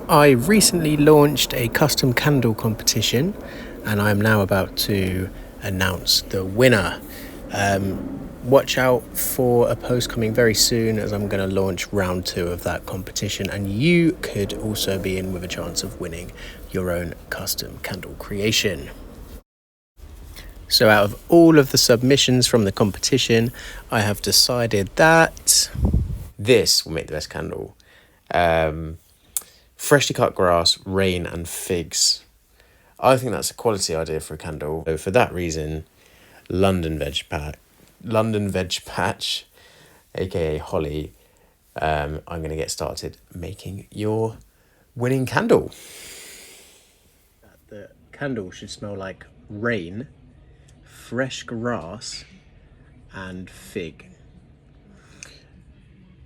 I recently launched a custom candle competition and I'm now about to announce the winner. Watch out for a post coming very soon as I'm going to launch round 2 of that competition, and you could also be in with a chance of winning your own custom candle creation. So out of all of the submissions from the competition, I have decided that this will make the best candle. Freshly cut grass, rain and figs. I think that's a quality idea for a candle. So for that reason, London Veg Patch, aka Holly, I'm going to get started making your winning candle. The candle should smell like rain, fresh grass and fig.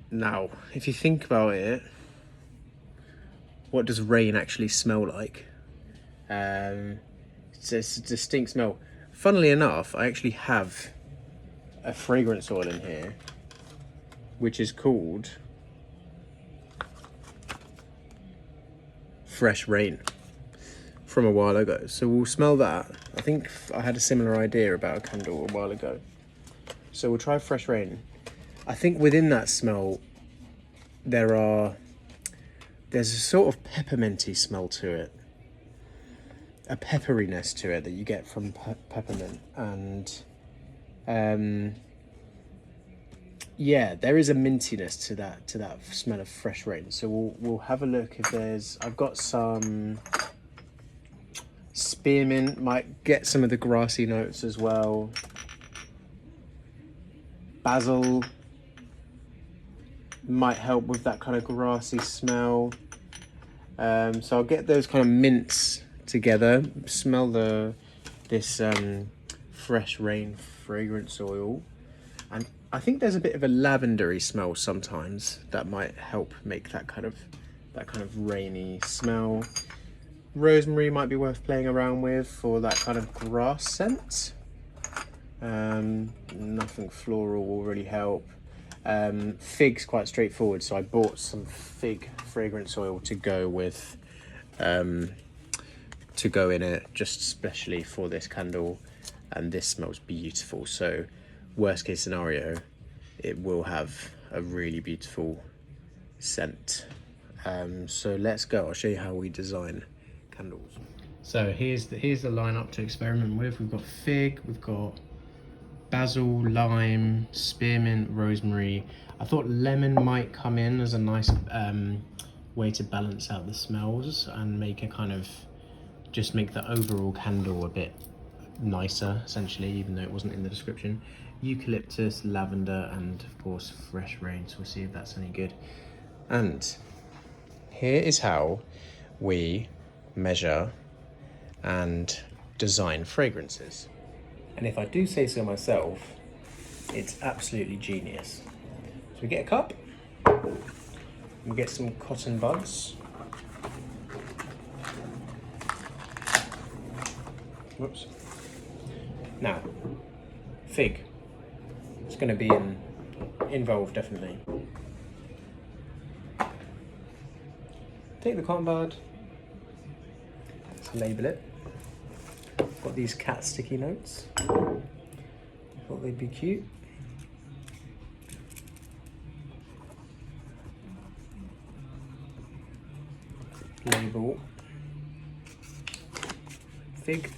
Now, if you think about it, what does rain actually smell like? It's a distinct smell. Funnily enough, I actually have a fragrance oil in here, which is called Fresh Rain from a while ago. So we'll smell that. I think I had a similar idea about a candle a while ago. So we'll try Fresh Rain. I think within that smell, there's a sort of pepperminty smell to it. A pepperiness to it that you get from peppermint, and yeah, there is a mintiness to that smell of fresh rain. So we'll have a look if there's. I've got some spearmint, might get some of the grassy notes as well. Basil might help with that kind of grassy smell. So I'll get those kind of mints together. Smell this Fresh Rain fragrance oil, and I think there's a bit of a lavendery smell sometimes that might help make that kind of rainy smell. Rosemary might be worth playing around with for that kind of grass scent. Nothing floral will really help. Fig's quite straightforward, so I bought some fig fragrance oil to go with to go in it just especially for this candle, and this smells beautiful. So worst case scenario, it will have a really beautiful scent. So let's go. I'll show you how we design candles. So here's the lineup to experiment with. We've got fig, we've got basil, lime, spearmint, rosemary. I thought lemon might come in as a nice way to balance out the smells and make a kind of just make the overall candle a bit nicer, essentially, even though it wasn't in the description. Eucalyptus, lavender, and of course Fresh Rain. So we'll see if that's any good. And here is how we measure and design fragrances. And if I do say so myself, it's absolutely genius. So we get a cup, we get some cotton buds. Whoops. Now, fig. It's going to be involved, definitely. Take the cotton bud, let's label it. Got these cat sticky notes. I thought they'd be cute. Label fig.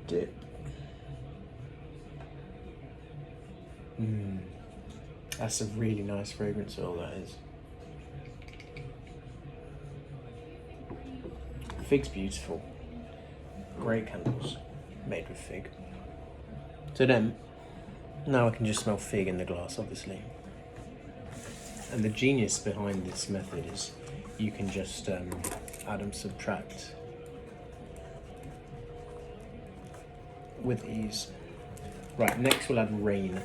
Dip. That's a really nice fragrance oil, that is. Fig's beautiful. Great candles made with fig. So then, now I can just smell fig in the glass, obviously. And the genius behind this method is you can just add and subtract with ease. Right, next we'll add rain.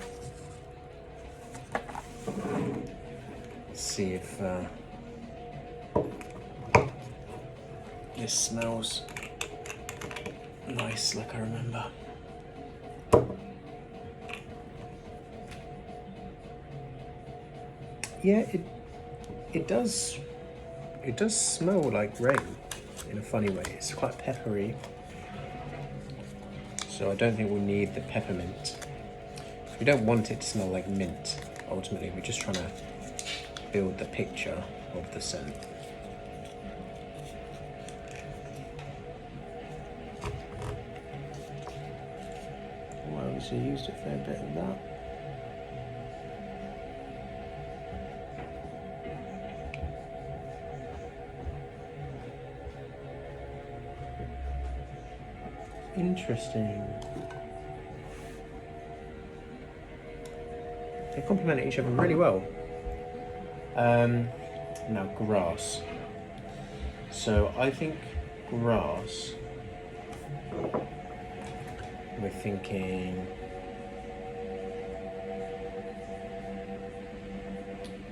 Let's see if This smells nice, like I remember. Yeah, it does smell like rain in a funny way. It's quite peppery, so I don't think we'll need the peppermint. We don't want it to smell like mint. Ultimately, we're just trying to build the picture of the scent. Well, I obviously used a fair bit of that. Interesting. They complement each other really well. Now grass. So I think grass, we're thinking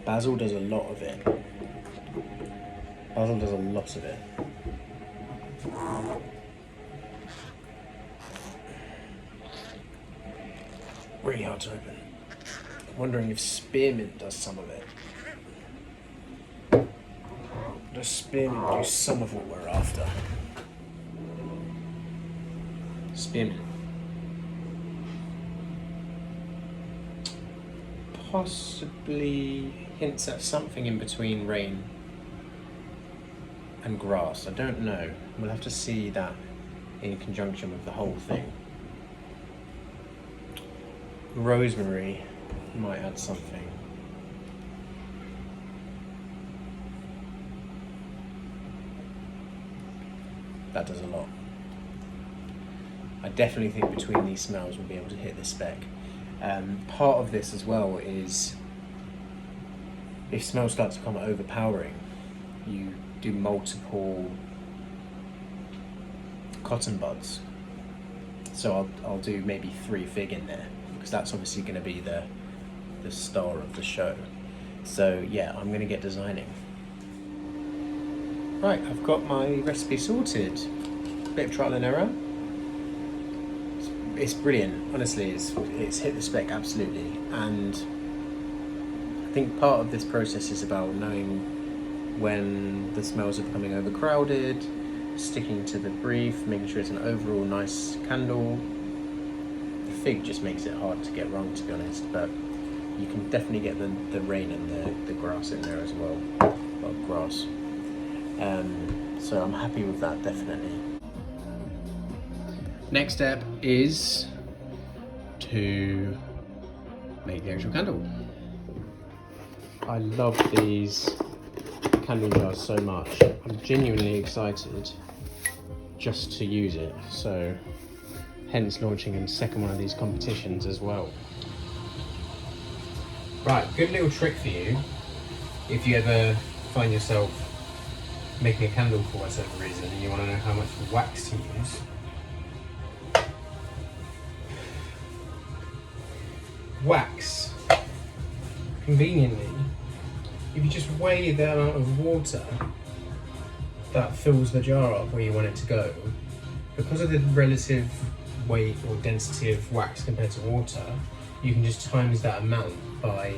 basil does a lot of it. Basil does a lot of it. Really hard to open. I'm wondering if spearmint does some of it. Does spearmint do some of what we're after? Spearmint. Possibly hints at something in between rain and grass. I don't know. We'll have to see that in conjunction with the whole thing. Rosemary might add something. That does a lot. I definitely think between these smells we'll be able to hit the spec. Part of this as well is if smells start to become overpowering, you do multiple cotton buds. So I'll do maybe 3 fig in there, because that's obviously going to be the star of the show. So yeah, I'm going to get designing. Right, I've got my recipe sorted. Bit of trial and error. It's brilliant, honestly. It's hit the spec absolutely, and I think part of this process is about knowing when the smells are becoming overcrowded, sticking to the brief, making sure it's an overall nice candle. The fig just makes it hard to get wrong, to be honest, but you can definitely get the rain and the grass in there as well. Well, grass. So I'm happy with that, definitely. Next step is to make the actual candle. I love these candle jars so much. I'm genuinely excited just to use it, so hence launching a second one of these competitions as well. Right, good little trick for you if you ever find yourself making a candle for whatever reason and you want to know how much wax to use. Wax, conveniently, if you just weigh the amount of water that fills the jar up where you want it to go, because of the relative weight or density of wax compared to water, you can just times that amount by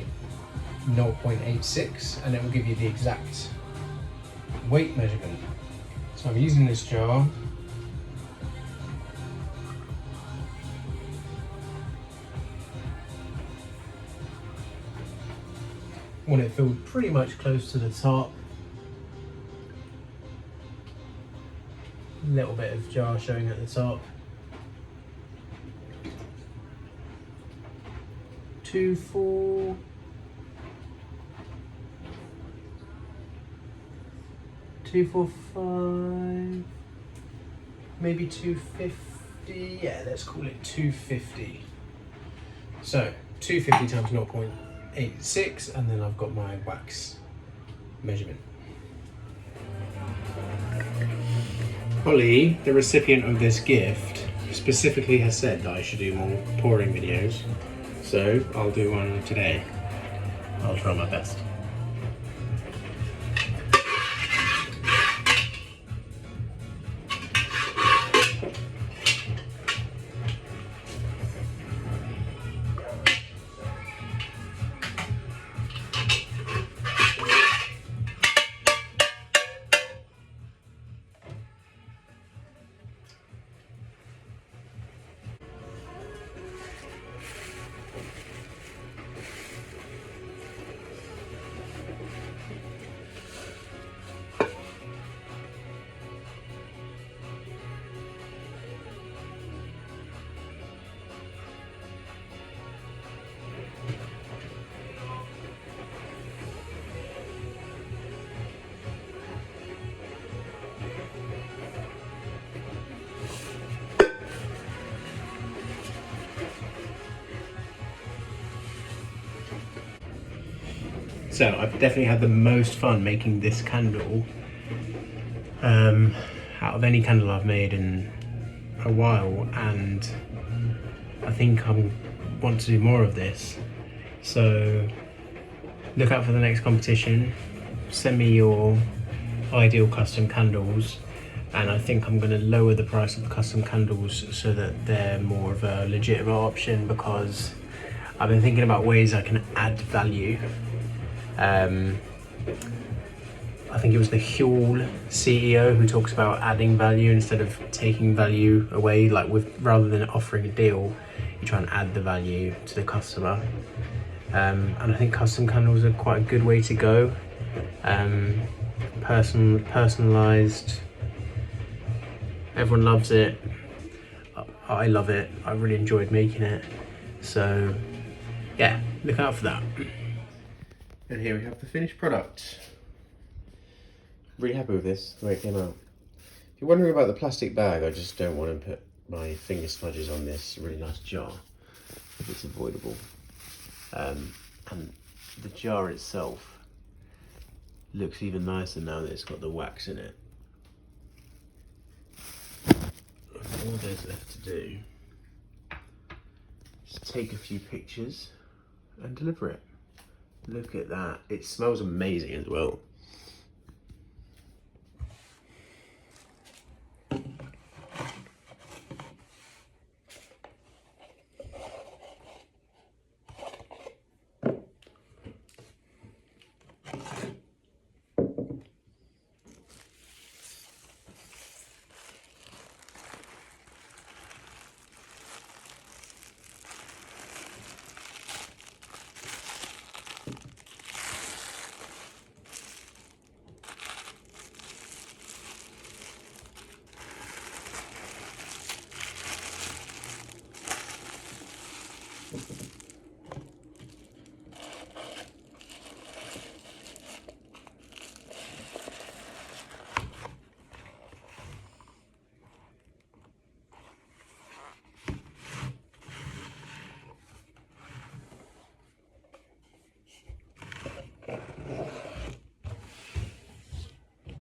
0.86 and it will give you the exact weight measurement. So I'm using this jar. Want it filled pretty much close to the top. Little bit of jar showing at the top. 2, 4. 2, 4, 5. Maybe 250. Yeah, let's call it 250. So 250 times 0.86, and then I've got my wax measurement. Holly, the recipient of this gift, specifically has said that I should do more pouring videos, so I'll do one today. I'll try my best. So I've definitely had the most fun making this candle out of any candle I've made in a while, and I think I want to do more of this. So look out for the next competition. Send me your ideal custom candles, and I think I'm going to lower the price of the custom candles so that they're more of a legitimate option, because I've been thinking about ways I can add value. I think it was the Huel CEO who talks about adding value instead of taking value away. Like, rather than offering a deal, you try and add the value to the customer. And I think custom candles are quite a good way to go. Personalized. Everyone loves it. I love it. I really enjoyed making it. So yeah, look out for that. And here we have the finished product. Really happy with this, the way it came out. If you're wondering about the plastic bag, I just don't want to put my finger smudges on this really nice jar, if it's avoidable. And the jar itself looks even nicer now that it's got the wax in it. All there's left to do is take a few pictures and deliver it. Look at that. It smells amazing as well.